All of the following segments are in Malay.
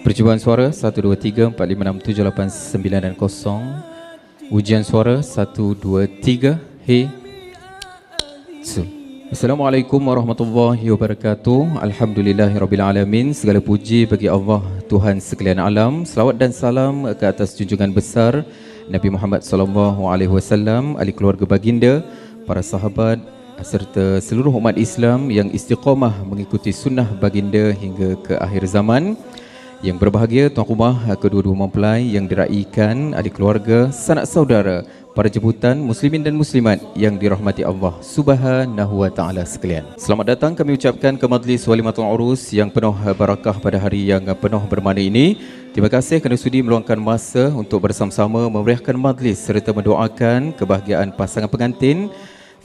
Percubaan suara 1, 2, 3, 4, 5, 6, 7, 8, 9 dan 0. Ujian suara 1, 2, 3. Hey. So. Assalamualaikum warahmatullahi wabarakatuh. Alhamdulillahirrabbilalamin. Segala puji bagi Allah Tuhan sekalian alam. Selawat dan salam ke atas junjungan besar Nabi Muhammad SAW, ahli keluarga baginda, para sahabat serta seluruh umat Islam yang istiqamah mengikuti sunnah baginda hingga ke akhir zaman. Yang berbahagia tuan rumah, kedua-dua mempelai yang diraikan, adik keluarga, sanak saudara, para jemputan muslimin dan muslimat yang dirahmati Allah Subhanahu wa taala sekalian. Selamat datang kami ucapkan ke majlis Walimatul Urus yang penuh barakah pada hari yang penuh bermakna ini. Terima kasih kerana sudi meluangkan masa untuk bersama-sama memeriahkan majlis serta mendoakan kebahagiaan pasangan pengantin.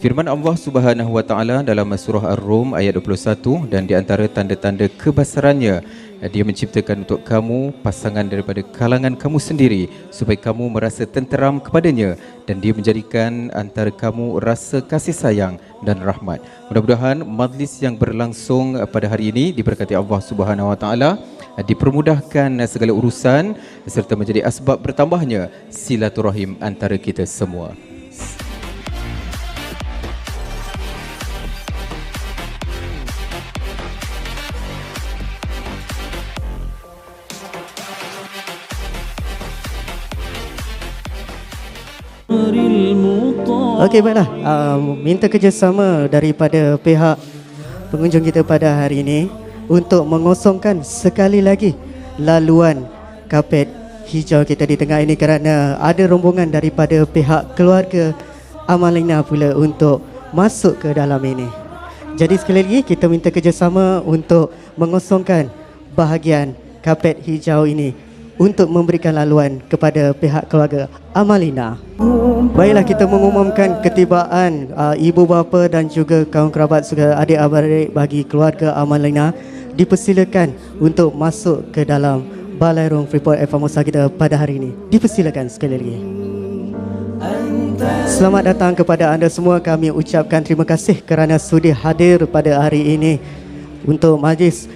Firman Allah Subhanahu wa taala dalam surah Ar-Rum ayat 21, dan di antara tanda-tanda kebesarannya, Dia menciptakan untuk kamu pasangan daripada kalangan kamu sendiri supaya kamu merasa tenteram kepadanya, dan Dia menjadikan antara kamu rasa kasih sayang dan rahmat. Mudah-mudahan majlis yang berlangsung pada hari ini diberkati Allah Subhanahu wa taala, dipermudahkan segala urusan serta menjadi asbab bertambahnya silaturahim antara kita semua. Okey, baiklah. Minta kerjasama daripada pihak pengunjung kita pada hari ini untuk mengosongkan sekali lagi laluan kapet hijau kita di tengah ini, kerana ada rombongan daripada pihak keluarga Amalina pula untuk masuk ke dalam ini. Jadi sekali lagi kita minta kerjasama untuk mengosongkan bahagian kapet hijau ini untuk memberikan laluan kepada pihak keluarga Amalina. Baiklah, kita mengumumkan ketibaan ibu bapa dan juga kaum kerabat serta adik-beradik bagi keluarga Amalina dipersilakan untuk masuk ke dalam Balairung Freeport Eva Musa kita pada hari ini. Dipersilakan sekali lagi. Selamat datang kepada anda semua. Kami ucapkan terima kasih kerana sudi hadir pada hari ini untuk majlis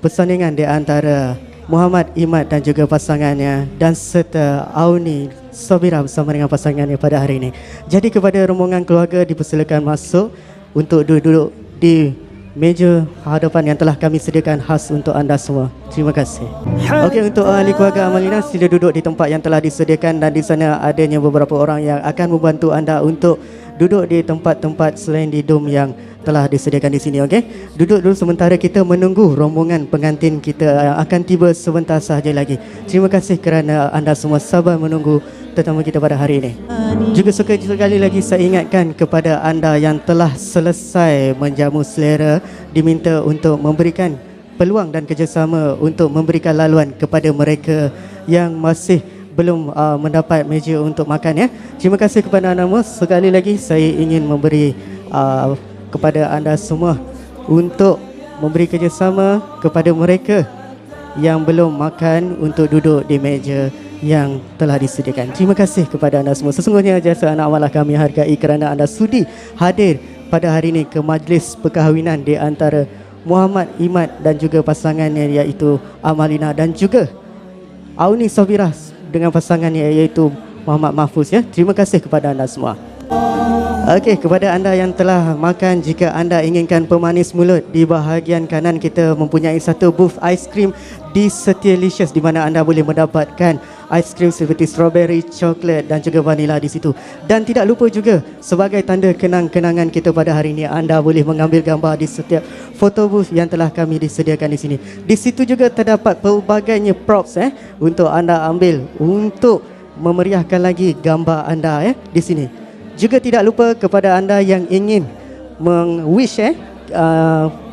persandingan di antara Muhammad Imad dan juga pasangannya, dan serta Auni Sobira bersama dengan pasangannya pada hari ini. Jadi kepada rombongan keluarga dipersilakan masuk untuk duduk di meja hadapan yang telah kami sediakan khas untuk anda semua. Terima kasih. Okey, untuk ahli keluarga Amalina sila duduk di tempat yang telah disediakan, dan di sana adanya beberapa orang yang akan membantu anda untuk duduk di tempat-tempat selain di dom yang telah disediakan di sini. Okey, duduk dulu sementara kita menunggu rombongan pengantin kita yang akan tiba sebentar sahaja lagi. Terima kasih kerana anda semua sabar menunggu tetamu kita pada hari ini. Juga sekali lagi saya ingatkan kepada anda yang telah selesai menjamu selera, diminta untuk memberikan peluang dan kerjasama untuk memberikan laluan kepada mereka yang masih belum mendapat meja untuk makan, ya. Terima kasih kepada anda semua. Sekali lagi saya ingin memberi kepada anda semua untuk memberi kerjasama kepada mereka yang belum makan untuk duduk di meja yang telah disediakan. Terima kasih kepada anda semua. Sesungguhnya jasa anak amalah kami hargai kerana anda sudi hadir pada hari ini ke majlis perkahwinan di antara Muhammad Imad dan juga pasangannya iaitu Amalina, dan juga Auni Sobira dengan pasangannya iaitu Muhammad Mahfuz, ya. Terima kasih kepada anda semua. Okey, kepada anda yang telah makan, jika anda inginkan pemanis mulut, di bahagian kanan kita mempunyai satu booth aiskrim di Setialicious, di mana anda boleh mendapatkan aiskrim seperti strawberry, coklat dan juga vanila di situ. Dan tidak lupa juga sebagai tanda kenang-kenangan kita pada hari ini, anda boleh mengambil gambar di setiap foto booth yang telah kami disediakan di sini. Di situ juga terdapat pelbagainya props untuk anda ambil untuk memeriahkan lagi gambar anda di sini. Juga tidak lupa kepada anda yang ingin meng-wish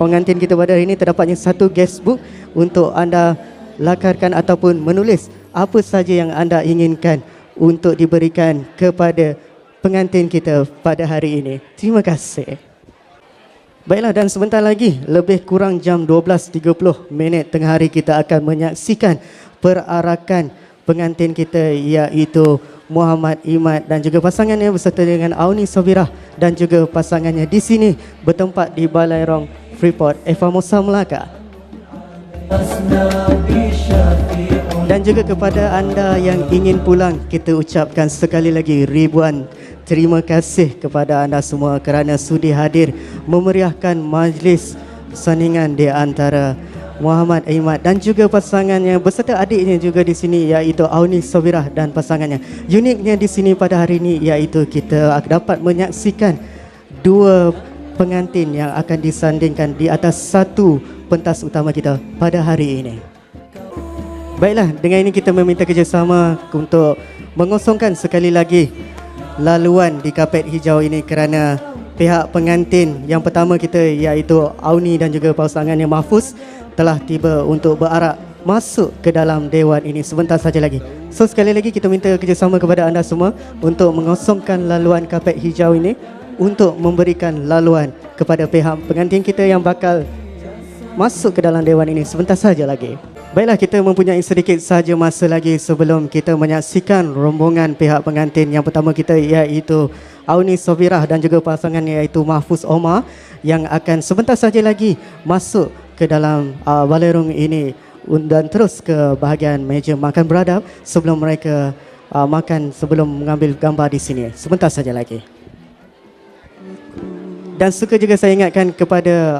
pengantin kita pada hari ini, terdapatnya satu guest book untuk anda lakarkan ataupun menulis apa saja yang anda inginkan untuk diberikan kepada pengantin kita pada hari ini. Terima kasih. Baiklah, dan sebentar lagi, lebih kurang jam 12.30 tengah hari, kita akan menyaksikan perarakan pengantin kita iaitu Muhammad Imad dan juga pasangannya beserta dengan Auni Sobira dan juga pasangannya di sini bertempat di Balairung Freeport Eva Musa Melaka. Dan juga kepada anda yang ingin pulang, kita ucapkan sekali lagi ribuan terima kasih kepada anda semua kerana sudi hadir memeriahkan majlis sandingan di antara Muhammad Imad dan juga pasangannya beserta adiknya juga di sini, iaitu Auni Sobirah dan pasangannya. Uniknya di sini pada hari ini iaitu kita dapat menyaksikan dua pengantin yang akan disandingkan di atas satu pentas utama kita pada hari ini. Baiklah, dengan ini kita meminta kerjasama untuk mengosongkan sekali lagi laluan di kapet hijau ini kerana pihak pengantin yang pertama kita iaitu Auni dan juga pasangannya Mahfuz telah tiba untuk berarak masuk ke dalam dewan ini sebentar saja lagi. So sekali lagi kita minta kerjasama kepada anda semua untuk mengosongkan laluan kapet hijau ini untuk memberikan laluan kepada pihak pengantin kita yang bakal masuk ke dalam dewan ini sebentar saja lagi. Baiklah, kita mempunyai sedikit sahaja masa lagi sebelum kita menyaksikan rombongan pihak pengantin yang pertama kita iaitu Auni Sobirah dan juga pasangan iaitu Mahfuz Omar yang akan sebentar saja lagi masuk ke dalam balerong ini dan terus ke bahagian meja makan beradab sebelum mereka makan sebelum mengambil gambar di sini. Sebentar saja lagi. Dan suka juga saya ingatkan kepada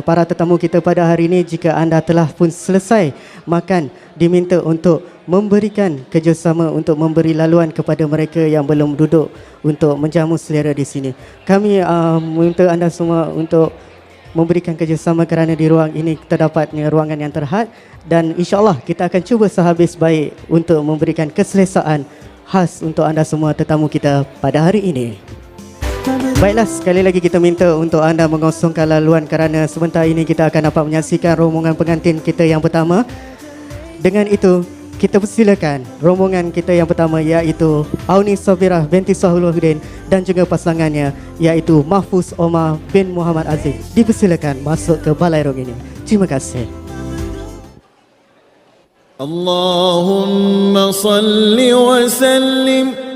para tetamu kita pada hari ini, jika anda telah pun selesai makan, diminta untuk memberikan kerjasama untuk memberi laluan kepada mereka yang belum duduk untuk menjamu selera di sini. Kami meminta anda semua untuk memberikan kerjasama kerana di ruang ini terdapatnya ruangan yang terhad dan insyaAllah kita akan cuba sehabis baik untuk memberikan keselesaan khas untuk anda semua tetamu kita pada hari ini. Baiklah, sekali lagi kita minta untuk anda mengosongkan laluan kerana sebentar ini kita akan dapat menyaksikan rombongan pengantin kita yang pertama. Dengan itu, kita persilakan rombongan kita yang pertama iaitu Auni Sobirah binti Sahuluddin dan juga pasangannya iaitu Mahfuz Omar bin Muhammad Aziz. Dipersilakan masuk ke balerong ini. Terima kasih. Allahumma salli wa sallim.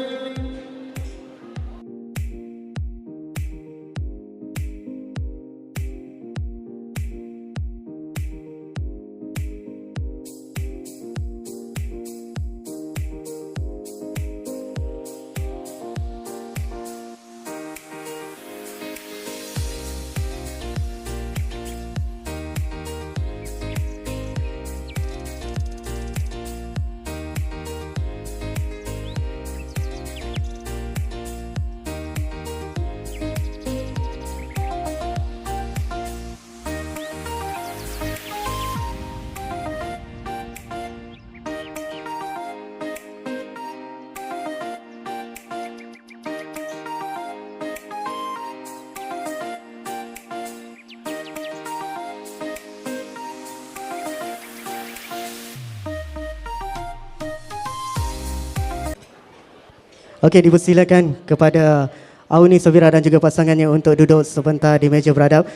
Okey, dipersilakan kepada Auni Sobirah dan juga pasangannya untuk duduk sebentar di meja beradab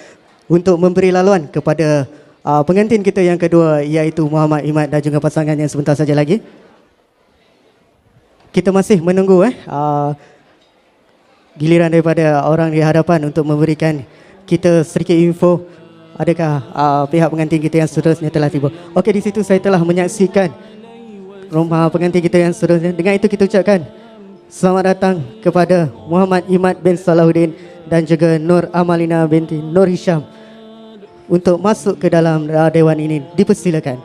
untuk memberi laluan kepada pengantin kita yang kedua iaitu Muhammad Imad dan juga pasangannya sebentar saja lagi. Kita masih menunggu giliran daripada orang di hadapan untuk memberikan kita sedikit info adakah pihak pengantin kita yang seterusnya telah tiba. Okey, di situ saya telah menyaksikan rumah pengantin kita yang seterusnya. Dengan itu kita ucapkan selamat datang kepada Muhammad Imad bin Salahuddin dan juga Nur Amalina binti Nur Hisham untuk masuk ke dalam dewan ini. Dipersilakan.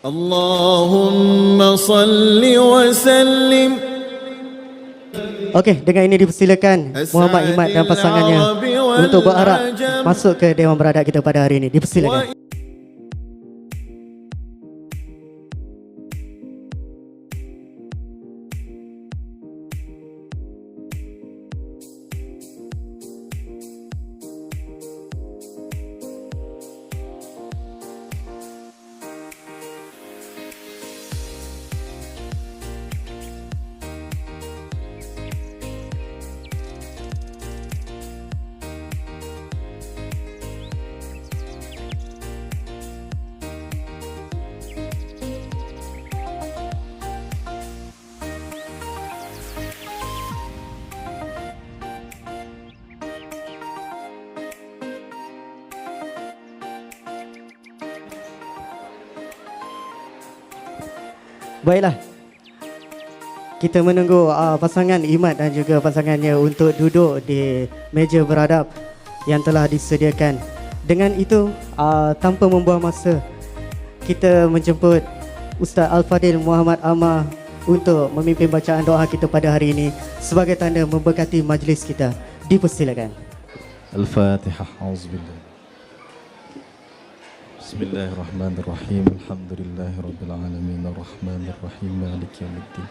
Allahumma salli wa sallim. Okey, dengan ini dipersilakan Muhammad Imad dan pasangannya untuk berarak masuk ke dewan beradab kita pada hari ini. Dipersilakan. Baiklah. Kita menunggu pasangan Imad dan juga pasangannya untuk duduk di meja beradab yang telah disediakan. Dengan itu, tanpa membuang masa, kita menjemput Ustaz Al-Fadil Muhammad Amar untuk memimpin bacaan doa kita pada hari ini sebagai tanda memberkati majlis kita. Dipersilakan. Al-Fatihah. Auzubillah. Bismillahirrahmanirrahim. Alhamdulillahirabbil alamin arrahmanir rahim maliki yaumiddin.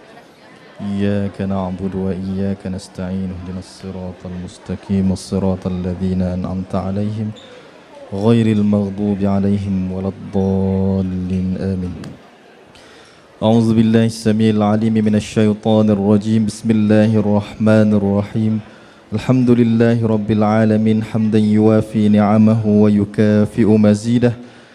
Iyyaka na'budu wa iyyaka nasta'in ihdinas siratal mustaqim siratal ladzina an'amta 'alaihim ghairil maghdubi 'alaihim waladdallin. Amin. A'udzu billahi samil 'alim minasy syaithanir rajim. Bismillahirrahmanirrahim. Alhamdulillahi rabbil alamin hamdan yuwafi ni'amahu wa yukafi'u mazidah.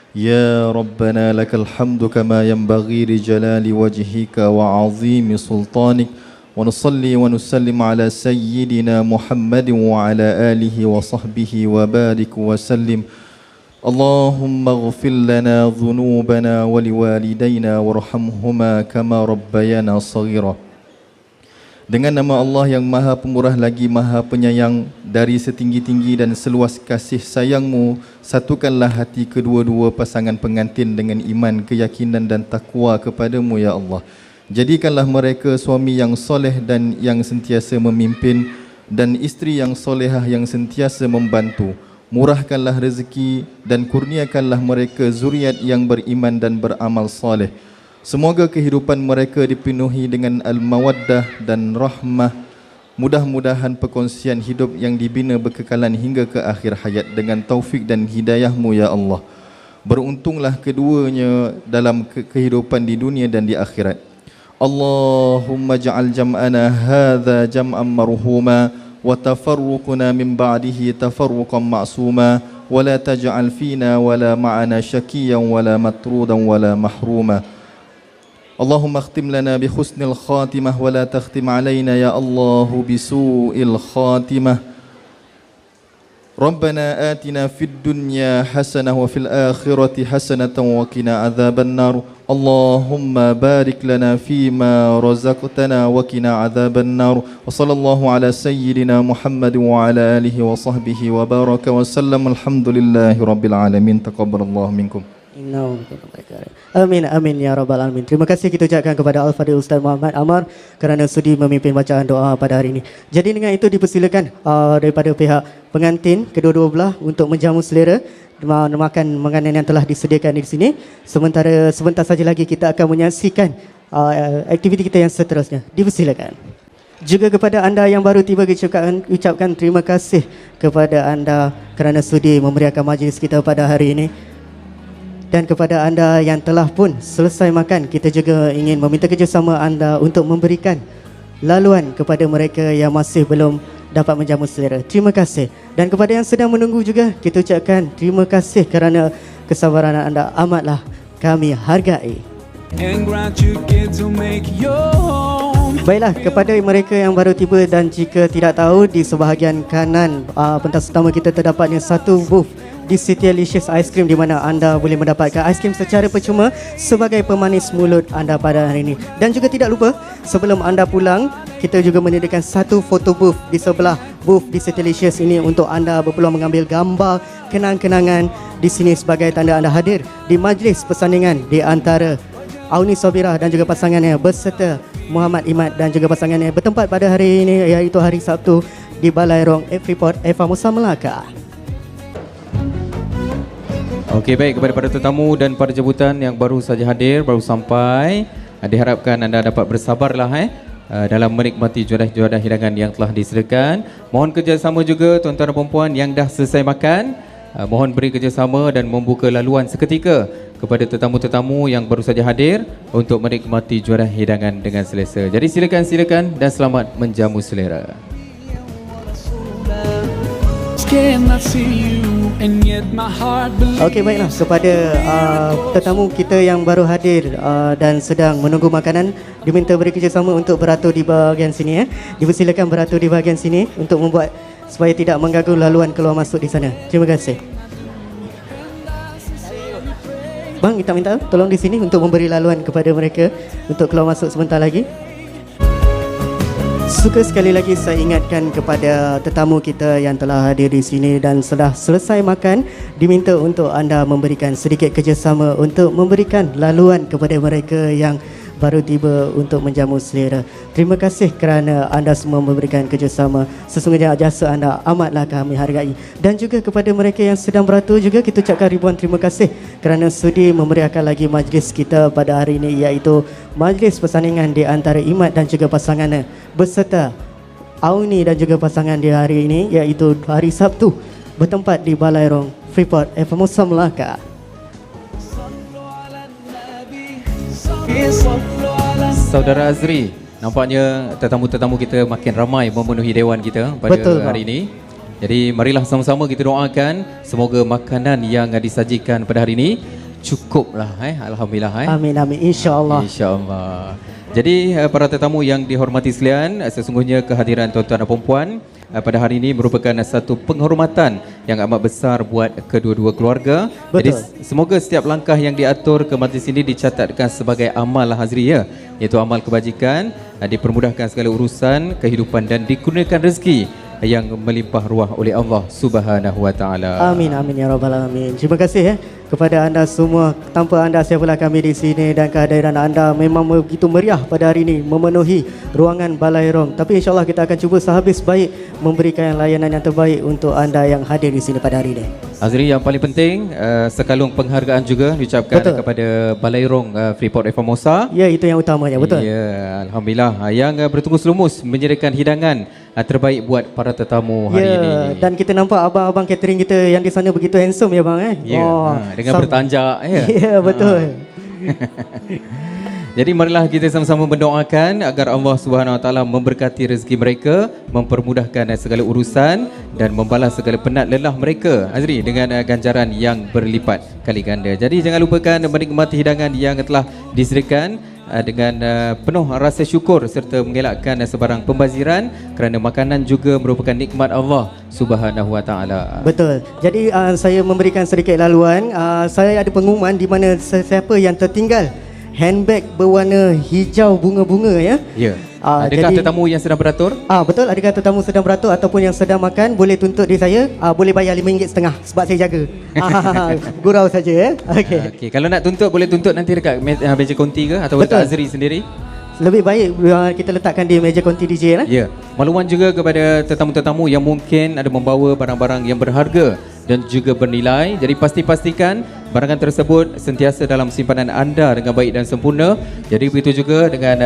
Ya Rabbana lakal hamdu kama yanbaghi li jalali wajhika wa 'azimi sultanik. Wa nusalli wa nusallim ala sayyidina Muhammadin wa ala alihi wa sahbihi wa barik wa sallim. Allahumma ighfir lana dhunubana wa liwalidayna warhamhuma kama rabbayana shaghira. Dengan nama Allah yang Maha Pemurah lagi Maha Penyayang, dari setinggi-tinggi dan seluas kasih sayang-Mu, satukanlah hati kedua-dua pasangan pengantin dengan iman, keyakinan dan takwa kepada-Mu ya Allah. Jadikanlah mereka suami yang soleh dan yang sentiasa memimpin, dan isteri yang solehah yang sentiasa membantu. Murahkanlah rezeki dan kurniakanlah mereka zuriat yang beriman dan beramal soleh. Semoga kehidupan mereka dipenuhi dengan al-mawaddah dan rahmah. Mudah-mudahan perkongsian hidup yang dibina berkekalan hingga ke akhir hayat dengan taufik dan hidayah-Mu ya Allah. Beruntunglah keduanya dalam kehidupan di dunia dan di akhirat. Allahumma ja'al jam'ana hadha jam'an marhuma wa tafarruquna min ba'dihi tafarruqan ma'suma wa la taj'al fina wa la ma'ana syakiyan wa la matrudan wa la mahruma. Allahumma akhtim lana bi husnil khatimah wa la takhtim alaina ya Allah bi su'il khatimah. Rabbana atina fid dunya hasanah wa fil akhirati hasanatan wa qina adzaban nar. Allahumma barik lana fima razaqtana wa qina adzaban nar. Wa sallallahu ala sayyidina Muhammad wa ala alihi wa sahbihi wa baraka wa sallam. Alhamdulillahi rabbil alamin. Taqabbalallahu minkum. Amin, amin ya rabbal alamin. Terima kasih kita ucapkan kepada Al-Fadil Ustaz Muhammad Amar kerana sudi memimpin bacaan doa pada hari ini. Jadi dengan itu dipersilakan daripada pihak pengantin kedua-dua belah untuk menjamu selera makan makanan yang telah disediakan di sini. Sementara sebentar saja lagi kita akan menyaksikan aktiviti kita yang seterusnya. Dipersilakan. Juga kepada anda yang baru tiba, kita ucapkan terima kasih kepada anda kerana sudi memeriahkan majlis kita pada hari ini. Dan kepada anda yang telah pun selesai makan, kita juga ingin meminta kerjasama anda untuk memberikan laluan kepada mereka yang masih belum dapat menjamu selera. Terima kasih. Dan kepada yang sedang menunggu juga, kita ucapkan terima kasih kerana kesabaran anda amatlah kami hargai. Baiklah, kepada mereka yang baru tiba dan jika tidak tahu, di sebahagian kanan pentas utama kita terdapatnya satu booth di Citylicious Ice Cream, di mana anda boleh mendapatkan aiskrim secara percuma sebagai pemanis mulut anda pada hari ini. Dan juga tidak lupa, sebelum anda pulang, kita juga menyediakan satu photo booth di sebelah booth di Citylicious ini untuk anda berpeluang mengambil gambar kenang-kenangan di sini sebagai tanda anda hadir di majlis persandingan di antara Auni Sobirah dan juga pasangannya berserta Muhammad Imad dan juga pasangannya bertempat pada hari ini, iaitu hari Sabtu di Balai Rong Freeport Eva Musa Melaka. Okey, baik, kepada para tetamu dan para jemputan yang baru saja hadir, baru sampai, diharapkan anda dapat bersabarlah dalam menikmati juadah-juadah hidangan yang telah disediakan. Mohon kerjasama juga tuan-tuan dan puan-puan yang dah selesai makan, mohon beri kerjasama dan membuka laluan seketika kepada tetamu-tetamu yang baru saja hadir untuk menikmati juadah hidangan dengan selesa. Jadi silakan dan selamat menjamu selera. Okey, baiklah, kepada tetamu kita yang baru hadir dan sedang menunggu makanan, diminta beri kerjasama untuk beratur di bahagian sini. Dipersilakan beratur di bahagian sini untuk membuat supaya tidak mengganggu laluan keluar masuk di sana. Terima kasih. Bang, kita minta tolong di sini untuk memberi laluan kepada mereka untuk keluar masuk sebentar lagi. Suka sekali lagi saya ingatkan kepada tetamu kita yang telah hadir di sini dan sudah selesai makan, diminta untuk anda memberikan sedikit kerjasama untuk memberikan laluan kepada mereka yang baru tiba untuk menjamu selera. Terima kasih kerana anda semua memberikan kerjasama. Sesungguhnya jasa anda amatlah kami hargai. Dan juga kepada mereka yang sedang beratur juga kita ucapkan ribuan terima kasih kerana sudi memeriahkan lagi majlis kita pada hari ini, iaitu majlis persandingan di antara Imat dan juga pasangannya beserta Auni dan juga pasangan di hari ini, iaitu hari Sabtu, bertempat di Balairong Freeport Formosa Melaka. Saudara Azri, nampaknya tetamu-tetamu kita makin ramai memenuhi dewan kita pada Betul, hari ini. Jadi marilah sama-sama kita doakan semoga makanan yang disajikan pada hari ini cukuplah. Alhamdulillah. Amin, amin, insya-Allah. InsyaAllah. Jadi para tetamu yang dihormati sekalian, sesungguhnya kehadiran tuan-tuan dan puan-puan pada hari ini merupakan satu penghormatan yang amat besar buat kedua-dua keluarga. Betul. Jadi semoga setiap langkah yang diatur ke majlis ini dicatatkan sebagai amal Hazri, ya, iaitu amal kebajikan, dipermudahkan segala urusan kehidupan dan dikurniakan rezeki yang melimpah ruah oleh Allah Subhanahu wa taala. Amin, amin ya rabbal alamin. Terima kasih kepada anda semua. Tanpa anda siapalah kami di sini, dan kehadiran anda memang begitu meriah pada hari ini memenuhi ruangan Balairong. Tapi insya-Allah kita akan cuba sehabis baik memberikan layanan yang terbaik untuk anda yang hadir di sini pada hari ini. Azri, yang paling penting sekalung penghargaan juga diucapkan kepada Balairong Freeport Formosa. Ya, itu yang utamanya, betul. Ya, alhamdulillah yang bertunggus lumus menyediakan hidangan terbaik buat para tetamu hari ini. Dan kita nampak abang-abang catering kita yang di sana begitu handsome ya bang Ya, dengan bertanjak ya. Ya, betul. Jadi marilah kita sama-sama mendoakan agar Allah Subhanahu Wa Taala memberkati rezeki mereka, mempermudahkan segala urusan dan membalas segala penat lelah mereka, Azri, dengan ganjaran yang berlipat kali ganda. Jadi jangan lupakan menikmati hidangan yang telah disediakan dengan penuh rasa syukur serta mengelakkan sebarang pembaziran kerana makanan juga merupakan nikmat Allah Subhanahu Wa Taala. Betul. Jadi saya memberikan sedikit laluan. Saya ada pengumuman di mana siapa yang tertinggal handbag berwarna hijau bunga-bunga ya. Ya. Adakah jadi, tetamu yang sedang beratur? Betul, adakah tetamu sedang beratur ataupun yang sedang makan boleh tuntut di saya. Boleh bayar RM5.50 sebab saya jaga. Gurau saja ya. Okey. Okey, kalau nak tuntut boleh tuntut nanti dekat meja konti ke atau dekat Azri sendiri? Lebih baik kita letakkan di meja konti DJ lah. Ya. Makluman juga kepada tetamu-tetamu yang mungkin ada membawa barang-barang yang berharga dan juga bernilai. Jadi pastikan barangan tersebut sentiasa dalam simpanan anda dengan baik dan sempurna. Jadi begitu juga dengan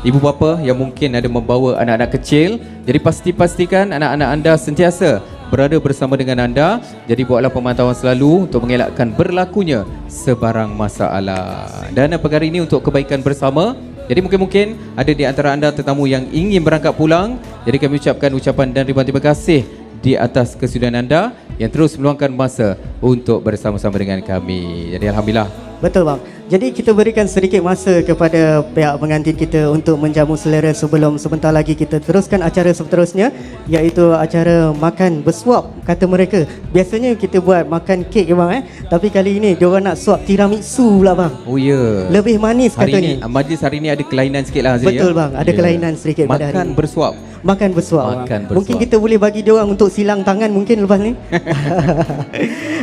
ibu bapa yang mungkin ada membawa anak-anak kecil. Jadi pastikan anak-anak anda sentiasa berada bersama dengan anda. Jadi buatlah pemantauan selalu untuk mengelakkan berlakunya sebarang masalah. Dan perkara ini untuk kebaikan bersama. Jadi mungkin ada di antara anda tetamu yang ingin berangkat pulang. Jadi kami ucapkan ucapan dan ribuan terima kasih di atas kesudian anda yang terus meluangkan masa untuk bersama-sama dengan kami. Jadi alhamdulillah. Betul bang. Jadi kita berikan sedikit masa kepada pihak pengantin kita untuk menjamu selera sebelum sebentar lagi kita teruskan acara seterusnya, iaitu acara makan bersuap kata mereka. Biasanya kita buat makan kek ya bang tapi kali ini diorang nak suap tiramisu pula bang. Oh ya. Yeah. Lebih manis hari katanya. Ini majlis hari ini ada kelainan sikit lah Azri. Betul bang, ada kelainan sedikit pada hari Makan ini. bersuap. Makan bersuap. Mungkin kita boleh bagi diorang untuk silang tangan mungkin lepas ni.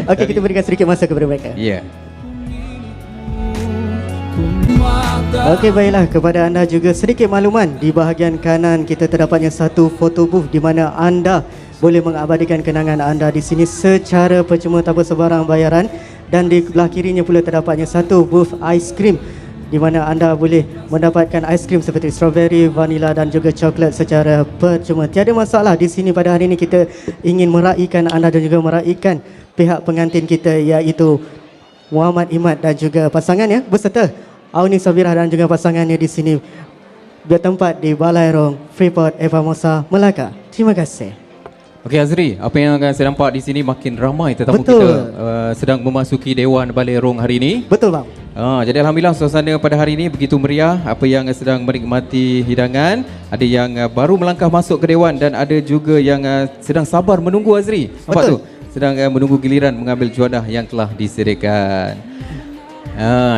Okey, kita berikan sedikit masa kepada mereka. Ya. Yeah. Okey, baiklah, kepada anda juga sedikit makluman. Di bahagian kanan kita terdapatnya satu photo booth di mana anda boleh mengabadikan kenangan anda di sini secara percuma tanpa sebarang bayaran. Dan di belah kirinya pula terdapatnya satu booth aiskrim di mana anda boleh mendapatkan aiskrim seperti strawberry, vanila dan juga coklat secara percuma. Tiada masalah, di sini pada hari ini kita ingin meraihkan anda dan juga meraihkan pihak pengantin kita, iaitu Muhammad Imat dan juga pasangannya beserta Auni Sabirah dan juga pasangannya di sini bertempat di Balairong Freeport Formosa Melaka. Terima kasih. Okey Azri, apa yang saya nampak di sini makin ramai tetamu Betul. kita sedang memasuki Dewan Balairong hari ini. Betul bang. Jadi alhamdulillah suasana pada hari ini begitu meriah. Apa yang sedang menikmati hidangan, ada yang baru melangkah masuk ke dewan dan ada juga yang sedang sabar menunggu Azri. Nampak tu? Sedang menunggu giliran mengambil juadah yang telah disediakan.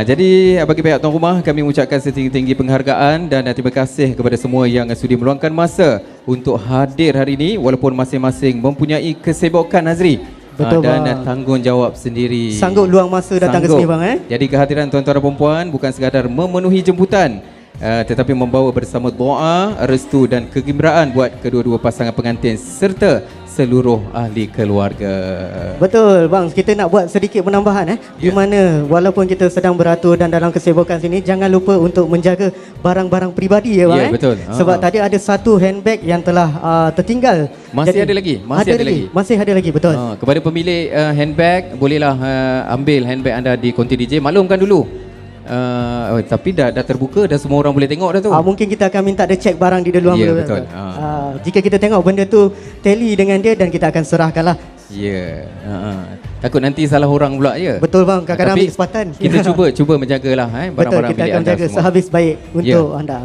Jadi bagi pihak tuan rumah, kami mengucapkan setinggi-tinggi penghargaan dan terima kasih kepada semua yang sudi meluangkan masa untuk hadir hari ini walaupun masing-masing mempunyai kesibukan, Azri. Betul, Dan bang. tanggungjawab sendiri. Sanggup luang masa datang ke sini, bang. Jadi kehadiran tuan-tuan dan puan bukan sekadar memenuhi jemputan, tetapi membawa bersama doa, restu dan kegembiraan buat kedua-dua pasangan pengantin serta seluruh ahli keluarga. Betul, bang. Kita nak buat sedikit penambahan di mana walaupun kita sedang beratur dan dalam kesibukan sini, jangan lupa untuk menjaga barang-barang peribadi ya, bang. Ya, betul. Sebab tadi ada satu handbag yang telah tertinggal. Masih ada lagi? Masih ada lagi? Masih ada lagi, betul. Kepada pemilik handbag, bolehlah ambil handbag anda di konti DJ. Maklumkan dulu. Tapi dah terbuka, dah semua orang boleh tengok dah tu. Mungkin kita akan minta dia cek barang di dalam Ya, dulu. betul. Jika kita tengok benda tu tally dengan dia dan kita akan serahkanlah. Ya. Takut nanti salah orang pula ya. Betul, bang, kadang-kadang Tapi ambil kesempatan. Kita cuba menjagalah Betul, barang-barang kita milik akan anda jaga semua. sehabis baik untuk anda.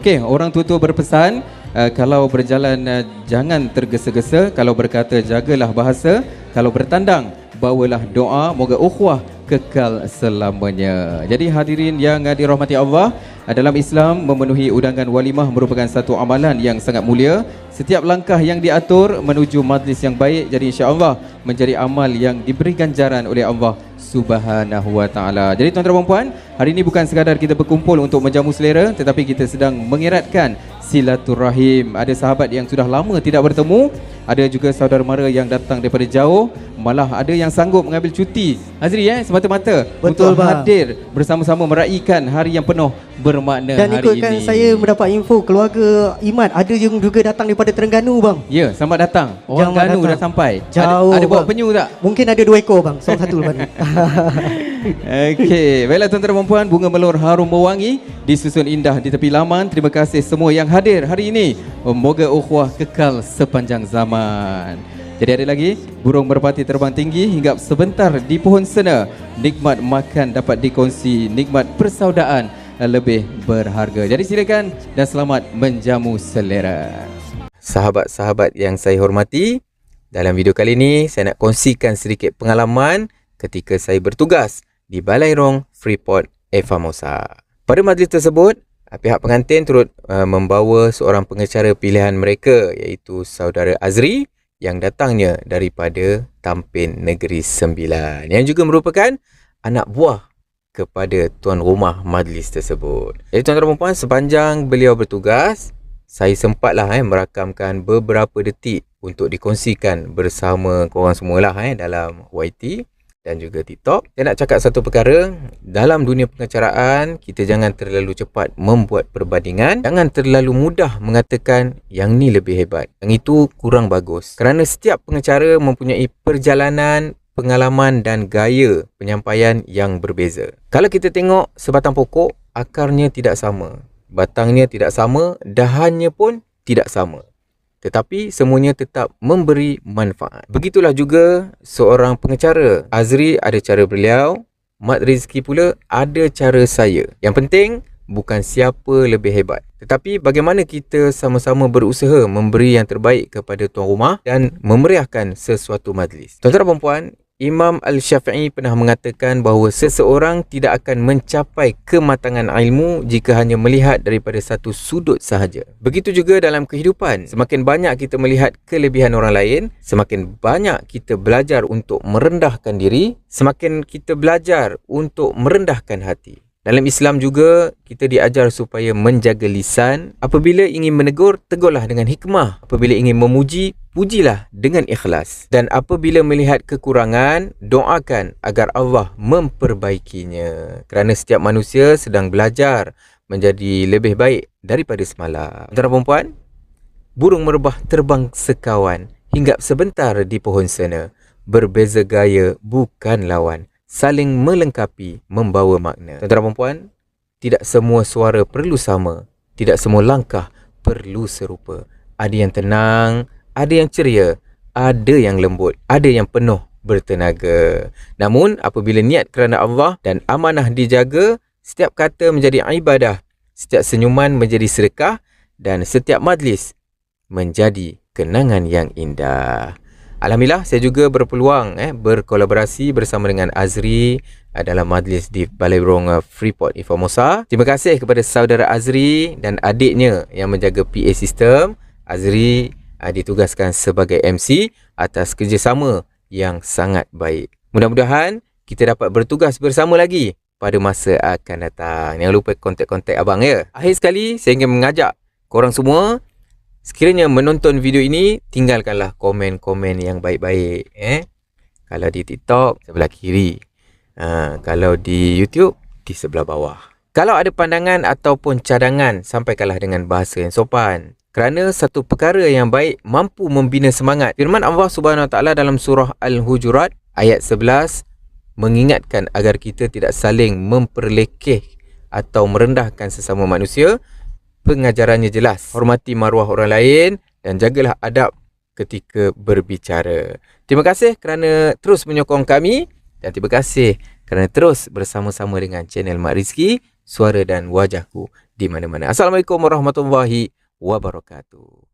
Okey, orang tua-tua berpesan kalau berjalan jangan tergesa-gesa, kalau berkata jagalah bahasa, kalau bertandang bawalah doa, moga ukhuwah kekal selamanya. Jadi hadirin yang dirahmati Allah, dalam Islam memenuhi undangan walimah merupakan satu amalan yang sangat mulia. Setiap langkah yang diatur menuju majlis yang baik, jadi insya-Allah menjadi amal yang diberi ganjaran oleh Allah Subhanahu wa taala. Jadi tuan-tuan dan puan, hari ini bukan sekadar kita berkumpul untuk menjamu selera, tetapi kita sedang mengeratkan silaturahim. Ada sahabat yang sudah lama tidak bertemu, ada juga saudara mara yang datang daripada jauh, malah ada yang sanggup mengambil cuti, Azri, semata-mata Betul, untuk bang. hadir bersama-sama meraihkan hari yang penuh bermakna Dan hari ikutkan ini. saya mendapat info keluarga Imat ada yang juga datang daripada Terengganu, bang. Ya, selamat datang. Orang Selamat Ganu datang. dah sampai. Jauh, Ada bawa bang. penyu tak? Mungkin ada 2 ekor, bang. Seorang satu lepas ni. Okey, baiklah tuan-tuan dan puan, bunga melor harum mewangi disusun indah di tepi laman. Terima kasih semua yang hadir hari ini. Moga ukhuwah kekal sepanjang zaman. Jadi ada lagi, burung merpati terbang tinggi hinggap sebentar di pohon sena. Nikmat makan dapat dikongsi, nikmat persaudaraan lebih berharga. Jadi silakan dan selamat menjamu selera. Sahabat-sahabat yang saya hormati, dalam video kali ini saya nak kongsikan sedikit pengalaman ketika saya bertugas di Balairong Freeport Efamosa. Pada majlis tersebut, pihak pengantin turut membawa seorang pengacara pilihan mereka, iaitu saudara Azri yang datangnya daripada Tampin Negeri Sembilan, yang juga merupakan anak buah kepada tuan rumah majlis tersebut. Jadi tuan-tuan dan puan, sepanjang beliau bertugas, saya sempatlah merakamkan beberapa detik untuk dikongsikan bersama korang semualah dalam YT dan juga TikTok. Saya nak cakap satu perkara, dalam dunia pengacaraan, kita jangan terlalu cepat membuat perbandingan, jangan terlalu mudah mengatakan yang ni lebih hebat, yang itu kurang bagus. Kerana setiap pengacara mempunyai perjalanan, pengalaman dan gaya penyampaian yang berbeza. Kalau kita tengok sebatang pokok, akarnya tidak sama, batangnya tidak sama, dahannya pun tidak sama, tetapi semuanya tetap memberi manfaat. Begitulah juga seorang pengacara. Azri ada cara beliau, Mat Rizki pula ada cara saya. Yang penting bukan siapa lebih hebat, tetapi bagaimana kita sama-sama berusaha memberi yang terbaik kepada tuan rumah dan memeriahkan sesuatu majlis. Tuan-tuan dan puan, Imam Al-Syafi'i pernah mengatakan bahawa seseorang tidak akan mencapai kematangan ilmu jika hanya melihat daripada satu sudut sahaja. Begitu juga dalam kehidupan. Semakin banyak kita melihat kelebihan orang lain, semakin banyak kita belajar untuk merendahkan diri, semakin kita belajar untuk merendahkan hati. Dalam Islam juga, kita diajar supaya menjaga lisan. Apabila ingin menegur, tegurlah dengan hikmah. Apabila ingin memuji, pujilah dengan ikhlas. Dan apabila melihat kekurangan, doakan agar Allah memperbaikinya. Kerana setiap manusia sedang belajar menjadi lebih baik daripada semalam. Tuan-tuan dan puan, burung merbah terbang sekawan, hinggap sebentar di pohon sena. Berbeza gaya bukan lawan, saling melengkapi, membawa makna. Tuan-tuan dan puan, tidak semua suara perlu sama, tidak semua langkah perlu serupa. Ada yang tenang, ada yang ceria, ada yang lembut, ada yang penuh bertenaga. Namun apabila niat kerana Allah dan amanah dijaga, setiap kata menjadi ibadah, setiap senyuman menjadi sedekah dan setiap majlis menjadi kenangan yang indah. Alhamdulillah saya juga berpeluang berkolaborasi bersama dengan Azri dalam majlis di Balai Burung Freeport di Formosa. Terima kasih kepada saudara Azri dan adiknya yang menjaga PA sistem. Azri ditugaskan sebagai MC atas kerjasama yang sangat baik. Mudah-mudahan kita dapat bertugas bersama lagi pada masa akan datang. Jangan lupa kontak-kontak abang ya. Akhir sekali saya ingin mengajak korang semua, sekiranya menonton video ini, tinggalkanlah komen-komen yang baik-baik. Kalau di TikTok, sebelah kiri. Kalau di YouTube, di sebelah bawah. Kalau ada pandangan ataupun cadangan, sampaikanlah dengan bahasa yang sopan. Kerana satu perkara yang baik mampu membina semangat. Firman Allah Subhanahu Wa Taala dalam surah Al-Hujurat ayat 11 mengingatkan agar kita tidak saling memperlekeh atau merendahkan sesama manusia. Pengajarannya jelas. Hormati maruah orang lain dan jagalah adab ketika berbicara. Terima kasih kerana terus menyokong kami dan terima kasih kerana terus bersama-sama dengan channel Mak Rizki, suara dan wajahku di mana-mana. Assalamualaikum warahmatullahi wabarakatuh.